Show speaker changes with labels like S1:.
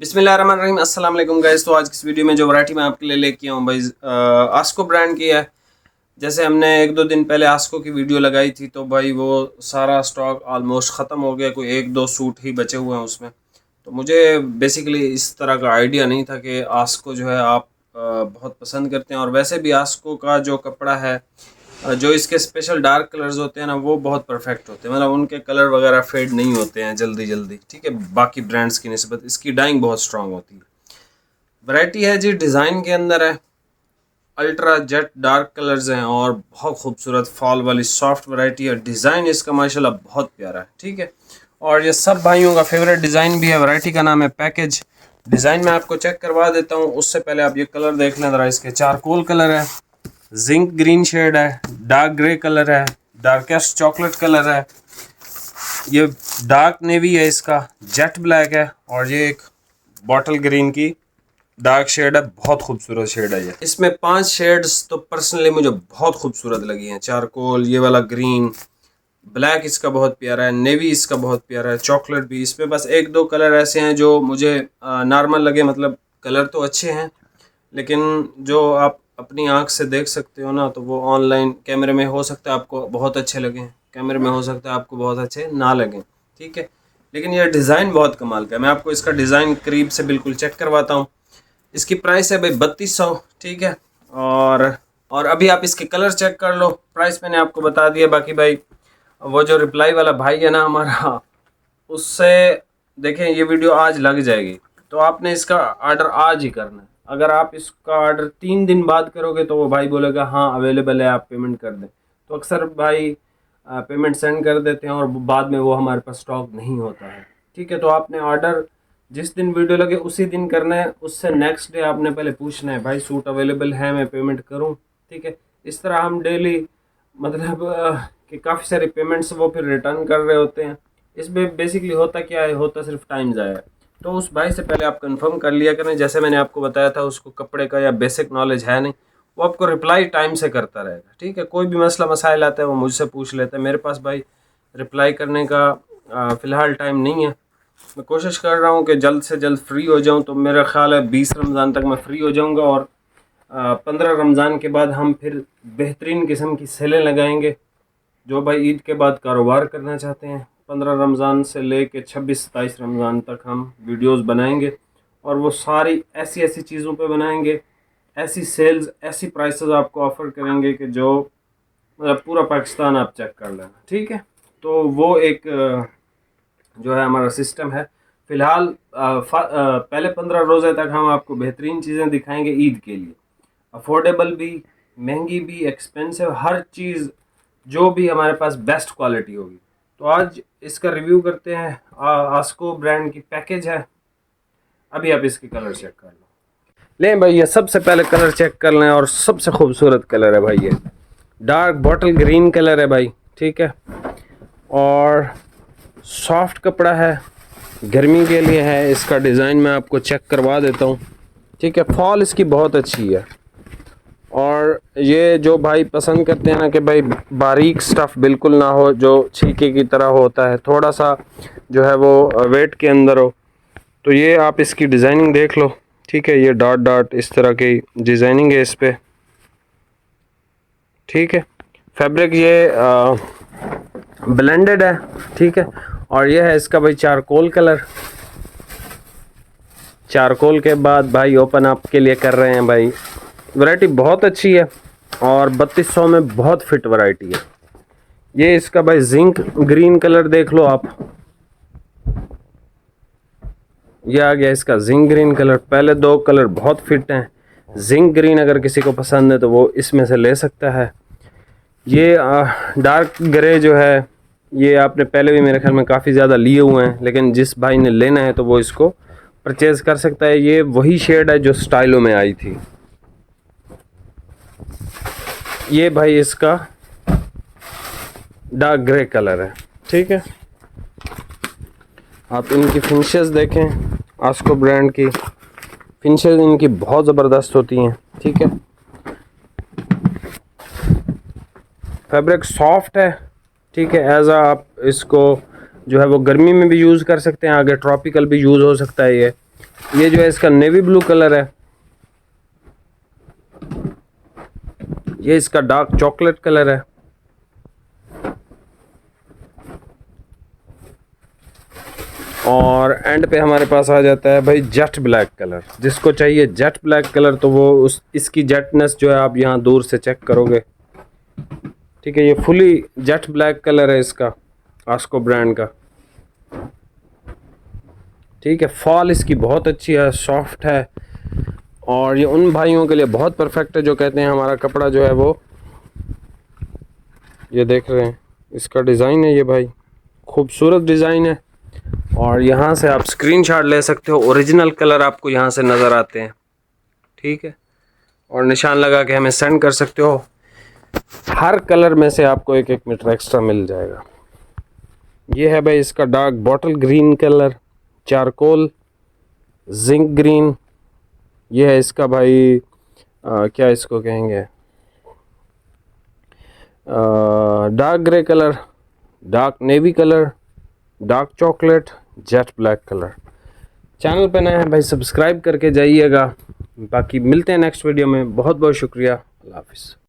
S1: बिस्मिल्लाहिर्रहमानिर्रहीम, अस्सलाम वालेकुम गाइस। तो आज की इस वीडियो में जो वैरायटी मैं आपके लिए लेके आऊँ भाई आस्को ब्रांड की है। जैसे हमने एक दो दिन पहले आस्को की वीडियो लगाई थी तो भाई वो सारा स्टॉक ऑलमोस्ट ख़त्म हो गया, कोई एक दो सूट ही बचे हुए हैं उसमें। तो मुझे बेसिकली इस तरह का आइडिया नहीं था कि आस्को जो है आप बहुत पसंद करते हैं, और वैसे भी आस्को का जो कपड़ा है, जो इसके स्पेशल डार्क कलर्स होते हैं ना, वो बहुत परफेक्ट होते हैं। मतलब उनके कलर वगैरह फेड नहीं होते हैं जल्दी जल्दी, ठीक है, बाकी ब्रांड्स की निस्बत इसकी डाइंग बहुत स्ट्रांग होती है। वैरायटी है जी, डिज़ाइन के अंदर है, अल्ट्रा जेट डार्क कलर्स हैं और बहुत खूबसूरत फॉल वाली सॉफ्ट वैरायटी है। डिज़ाइन इसका माशाल्लाह बहुत प्यारा है, ठीक है, और ये सब भाइयों का फेवरेट डिज़ाइन भी है। वैरायटी का नाम है पैकेज। डिज़ाइन मैं आपको चेक करवा देता हूँ, उससे पहले आप ये कलर देख लें ज़रा। इसके चारकोल कलर है, जिंक ग्रीन शेड है, डार्क ग्रे कलर है, डार्केस्ट चॉकलेट कलर है, ये डार्क नेवी है, इसका जेट ब्लैक है, और ये एक बॉटल ग्रीन की डार्क शेड है। बहुत खूबसूरत शेड है ये। इसमें 5 शेड्स तो पर्सनली मुझे बहुत खूबसूरत लगी हैं। चारकोल, ये वाला ग्रीन, ब्लैक इसका बहुत प्यारा है, नेवी इसका बहुत प्यारा है, चॉकलेट भी। इसमें बस एक दो कलर ऐसे हैं जो मुझे नॉर्मल लगे। मतलब कलर तो अच्छे हैं, लेकिन जो आप अपनी आंख से देख सकते हो ना, तो वो ऑनलाइन कैमरे में हो सकता है आपको बहुत अच्छे लगें, कैमरे में हो सकता है आपको बहुत अच्छे ना लगें, ठीक है। लेकिन ये डिज़ाइन बहुत कमाल का है। मैं आपको इसका डिज़ाइन करीब से बिल्कुल चेक करवाता हूँ। इसकी प्राइस है भाई 3200, ठीक है। और अभी आप इसके कलर चेक कर लो। प्राइस मैंने आपको बता दिया। बाकी भाई वो जो रिप्लाई वाला भाई है ना हमारा, उससे देखें ये वीडियो आज लग जाएगी, तो आपने इसका ऑर्डर आज ही करना है। अगर आप इसका ऑर्डर 3 दिन बाद करोगे तो वो भाई बोलेगा हाँ अवेलेबल है, आप पेमेंट कर दें। तो अक्सर भाई पेमेंट सेंड कर देते हैं और बाद में वो हमारे पास स्टॉक नहीं होता है, ठीक है। तो आपने ऑर्डर जिस दिन वीडियो लगे उसी दिन करना है। उससे नेक्स्ट डे आपने पहले पूछना है भाई सूट अवेलेबल है, मैं पेमेंट करूँ, ठीक है। इस तरह हम डेली मतलब कि काफ़ी सारे पेमेंट्स वो फिर रिटर्न कर रहे होते हैं। इसमें बेसिकली होता क्या है, होता सिर्फ टाइम ज़ाया है। तो उस भाई से पहले आप कंफर्म कर लिया करें। जैसे मैंने आपको बताया था, उसको कपड़े का या बेसिक नॉलेज है नहीं, वो आपको रिप्लाई टाइम से करता रहेगा, ठीक है। कोई भी मसला मसाइल आता है वो मुझसे पूछ लेता है। मेरे पास भाई रिप्लाई करने का फ़िलहाल टाइम नहीं है। मैं कोशिश कर रहा हूँ कि जल्द से जल्द फ्री हो जाऊँ। तो मेरा ख्याल है 20 रमज़ान तक मैं फ्री हो जाऊँगा, और 15 रमज़ान के बाद हम फिर बेहतरीन किस्म की सेलें लगाएंगे। जो भाई ईद के बाद कारोबार करना चाहते हैं, 15 रमज़ान से ले कर 26-27 रमज़ान तक हम वीडियोस बनाएंगे, और वो सारी ऐसी ऐसी चीज़ों पे बनाएंगे, ऐसी सेल्स, ऐसी प्राइसेस आपको ऑफ़र करेंगे कि जो मतलब पूरा पाकिस्तान आप चेक कर लेना, ठीक है। तो वो एक जो है हमारा सिस्टम है। फ़िलहाल पहले 15 रोज़े तक हम आपको बेहतरीन चीज़ें दिखाएंगे ईद के लिए, अफोर्डेबल भी, महंगी भी, एक्सपेंसिव, हर चीज़ जो भी हमारे पास बेस्ट क्वालिटी होगी। तो आज इसका रिव्यू करते हैं। आस्को ब्रांड की पैकेज है। अभी आप इसके कलर चेक कर लो। लें भाई, ये सबसे पहले कलर चेक कर लें, और सबसे खूबसूरत कलर है भाई ये डार्क बॉटल ग्रीन कलर है भाई, ठीक है। और सॉफ्ट कपड़ा है, गर्मी के लिए है। इसका डिज़ाइन मैं आपको चेक करवा देता हूँ, ठीक है। फॉल इसकी बहुत अच्छी है, और ये जो भाई पसंद करते हैं ना कि भाई बारीक स्टफ़ बिल्कुल ना हो, जो छिलके की तरह होता है, थोड़ा सा जो है वो वेट के अंदर हो, तो ये आप इसकी डिज़ाइनिंग देख लो, ठीक है। ये डॉट डॉट इस तरह की डिज़ाइनिंग है इस पर, ठीक है। फैब्रिक ये ब्लेंडेड है, ठीक है। और ये है इसका भाई चारकोल कलर। चारकोल के बाद भाई ओपन अप के लिए कर रहे हैं भाई। वैरायटी बहुत अच्छी है, और 3200 में बहुत फिट वैरायटी है। ये इसका भाई जिंक ग्रीन कलर देख लो आप, ये आ गया इसका जिंक ग्रीन कलर। पहले दो कलर बहुत फिट हैं। जिंक ग्रीन अगर किसी को पसंद है तो वो इसमें से ले सकता है। ये डार्क ग्रे जो है, ये आपने पहले भी मेरे ख्याल में काफ़ी ज़्यादा लिए हुए हैं, लेकिन जिस भाई ने लेना है तो वो इसको परचेज़ कर सकता है। ये वही शेड है जो स्टाइलो में आई थी। ये भाई इसका डार्क ग्रे कलर है, ठीक है। आप इनकी फिनिशेस देखें, आस्को ब्रांड की फिनिशेस इनकी बहुत ज़बरदस्त होती हैं, ठीक है। फैब्रिक सॉफ्ट है, ठीक है। एज आप इसको जो है वो गर्मी में भी यूज़ कर सकते हैं, आगे ट्रॉपिकल भी यूज़ हो सकता है ये। ये जो है इसका नेवी ब्लू कलर है, ये इसका डार्क चॉकलेट कलर है, और एंड पे हमारे पास आ जाता है भाई जेट ब्लैक कलर। जिसको चाहिए जेट ब्लैक कलर तो वो इसकी जेटनेस जो है आप यहाँ दूर से चेक करोगे, ठीक है। ये फुली जेट ब्लैक कलर है इसका, आस्को ब्रांड का, ठीक है। फॉल इसकी बहुत अच्छी है, सॉफ्ट है, और ये उन भाइयों के लिए बहुत परफेक्ट है जो कहते हैं हमारा कपड़ा जो है वो, ये देख रहे हैं इसका डिज़ाइन है, ये भाई खूबसूरत डिज़ाइन है। और यहाँ से आप स्क्रीनशॉट ले सकते हो, ओरिजिनल कलर आपको यहाँ से नज़र आते हैं, ठीक है। और निशान लगा के हमें सेंड कर सकते हो। हर कलर में से आपको 1-1 मीटर एक्स्ट्रा मिल जाएगा। ये है भाई इसका dark bottle green colour, charcoal, zinc green. ये है इसका भाई क्या इसको कहेंगे, dark grey colour, dark navy colour, dark chocolate, jet black colour. Channel पे नए हैं भाई सब्सक्राइब करके जाइएगा। बाकी मिलते हैं नेक्स्ट वीडियो में। बहुत बहुत शुक्रिया, अल्लाह हाफिज़।